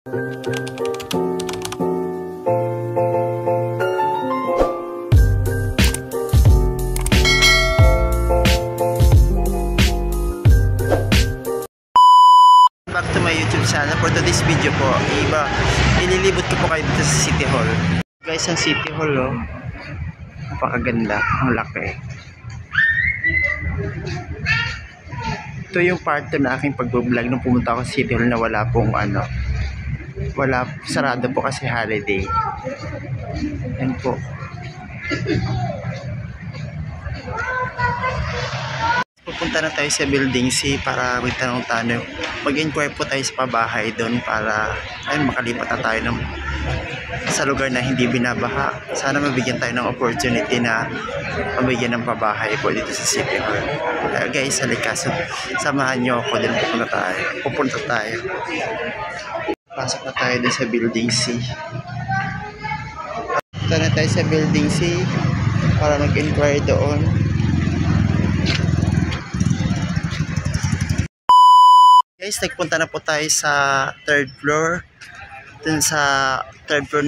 Back to my YouTube channel. For today's video po, ililibot ko po kayo dito sa City Hall. Guys, ang City Hall, oh, napakaganda, ang laki. Ito yung part na aking pag-vlog nung pumunta ako sa City Hall na wala pong sarado po kasi holiday. Yan po. Pupunta na tayo sa Building C para magtanong-tanong. Mag-inquire po tayo sa pabahay doon para makalipat na tayo sa lugar na hindi binabaha. Sana mabigyan tayo ng opportunity na mabigyan ng pabahay po dito sa City Hall. Guys, halika, samahan nyo ako din. Pupunta tayo. Pasok na tayo din sa Building C. Punta na tayo sa Building C para mag-inquire doon. Guys, nagpunta na po tayo sa 3rd floor. Dun sa 3rd floor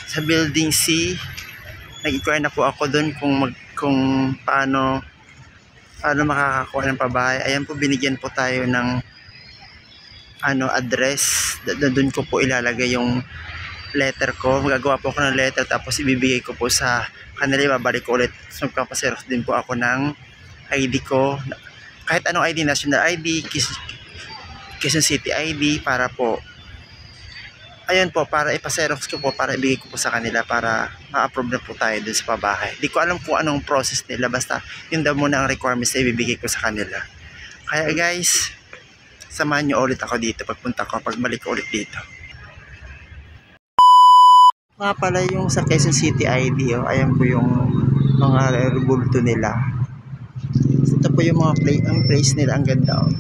sa Building C. Nag-inquire na po ako dun kung paano makakakuha ng pabahay. Ayan po, binigyan po tayo ng address. Dun ko po ilalagay yung letter ko. Magagawa po ako ng letter tapos ibibigay ko po sa kanila. Babalik ko ulit. So, magpapaserox din po ako ng ID ko. Kahit anong ID, National ID, Quezon City ID, para po, ayun po, para ipaserox ko po, para ibigay ko po sa kanila para ma-approve na po tayo dun sa pabahay. Di ko alam kung anong process nila, basta yun daw muna ang requirements na ibibigay ko sa kanila. Kaya guys, samahan nyo ulit ako dito pagbalik ko ulit dito. Nga pala yung sa Quezon City ID, oh, ayan po yung mga rebulto nila. Ito po yung mga place nila, ang ganda, oh.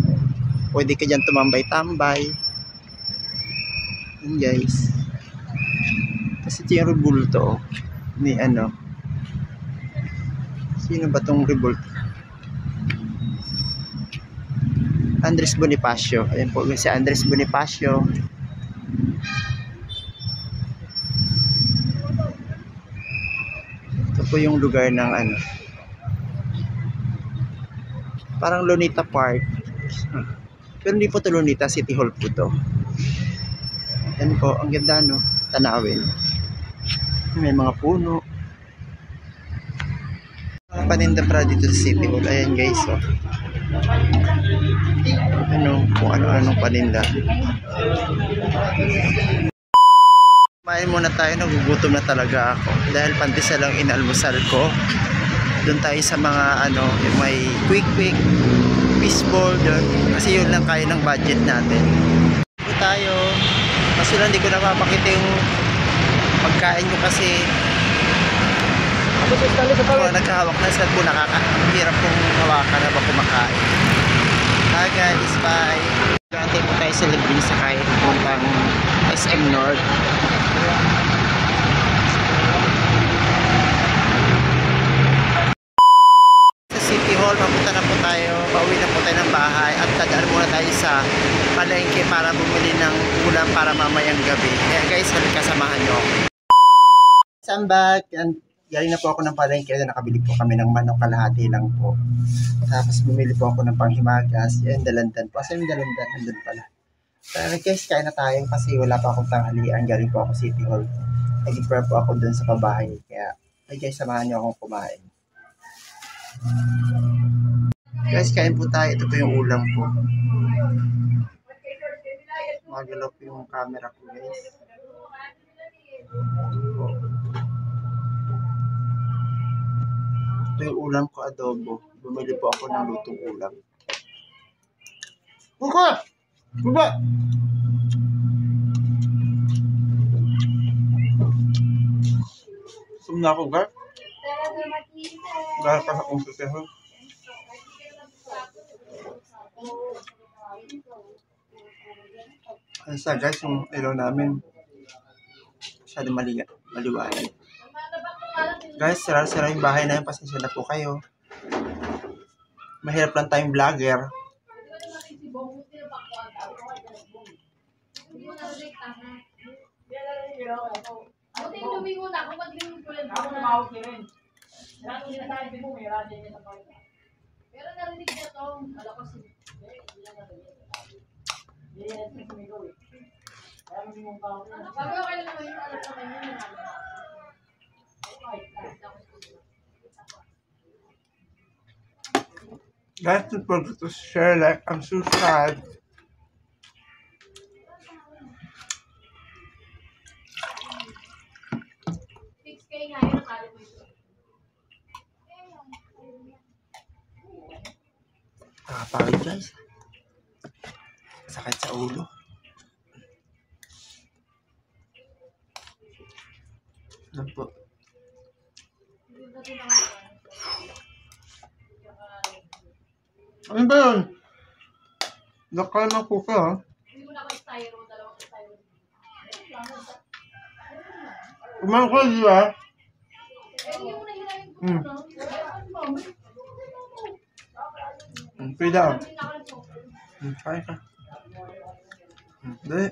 Pwede ka dyan tumambay-tambay. Yan guys. Kasi ito yung rebulto, oh, ni sino ba tong rebulto? Andres Bonifacio. Ayan po si Andres Bonifacio. Ito po yung lugar ng parang Lunita Park. Pero hindi po ito Lunita, City Hall po ito. Yan po, ang ganda, no? Tanawin. May mga puno. Mga paninda para dito sa City Hall. Ayan guys, oh. Kung ano-anong paninda. Kumain muna tayo, nagugutom na talaga ako. Dahil pandesal lang inalmusal ko. Doon tayo sa mga yung may quick fishball doon. Kasi yun lang kaya ng budget natin. Dito tayo. Kasi lang hindi ko napapakita yung pagkain ko kasi naghahawak na sa cellphone, hirap kong hawakan na ba kumakain. Hi guys, bye. Gantay po tayo sa libreng sakay puntang SM North. City Hall, mapunta na po tayo, pauwi na po tayo ng bahay at tadaan muna tayo sa palengke para bumili ng ulam para mamayang gabi. Kaya guys, halika, samahan nyo ako. I'm back. Galing na po ako ng palengke. Nakabili po kami ng manok, kalahati lang po. Tapos bumili po ako ng panghimagas. Yan, dalandan po. Asa yung dalandan? Andun pala. Kaya guys, kain na tayo kasi wala pa akong tanghalian. Galing po ako City Hall. Nag-prepare po ako dun sa pabahay. Kaya guys, samahan nyo akong kumain. Guys, kain po tayo. Ito po yung ulam po. Magalaw po yung camera ko guys. Ito yung ulam ko, adobo. Bumili po ako ng lutong ulam. Buka! Buka! Sum na ako, guys. Gaya pa sa kumputeho. Ano sa guys, yung ilaw namin masyado maliwanag. Guys, sira-sira yung bahay namin. Pasensya na po kayo. Mahirap lang tayong vlogger. Hindi mo narinig, tama. Buti dumi muna, kung mag-limit ko lang. Ako tumawag niya rin. Lahat ng sinasabi mo, may radyo niya sa pagka. Pero narinig niya to. Malakas eh. Hindi lang narinig. Hindi yan yung sumigaw eh. Kaya hindi mong tao na. Sabi ko kayo naman yung alam naman yun. Guys, don't forget to share, like, and subscribe. Fix kayo nga yun, nakali mo ito. Nakapagod guys. Sakit sa ulo. Ano po? Ano ba yun? Nakalma ko ka ha? Hindi mo na ako styro, dalawang styro. Kumain ko di ba? Hindi mo na hirayin ko. Hmm. No? Pwede ako. Hindi na ako nag-focus. Kaya ka. Dali.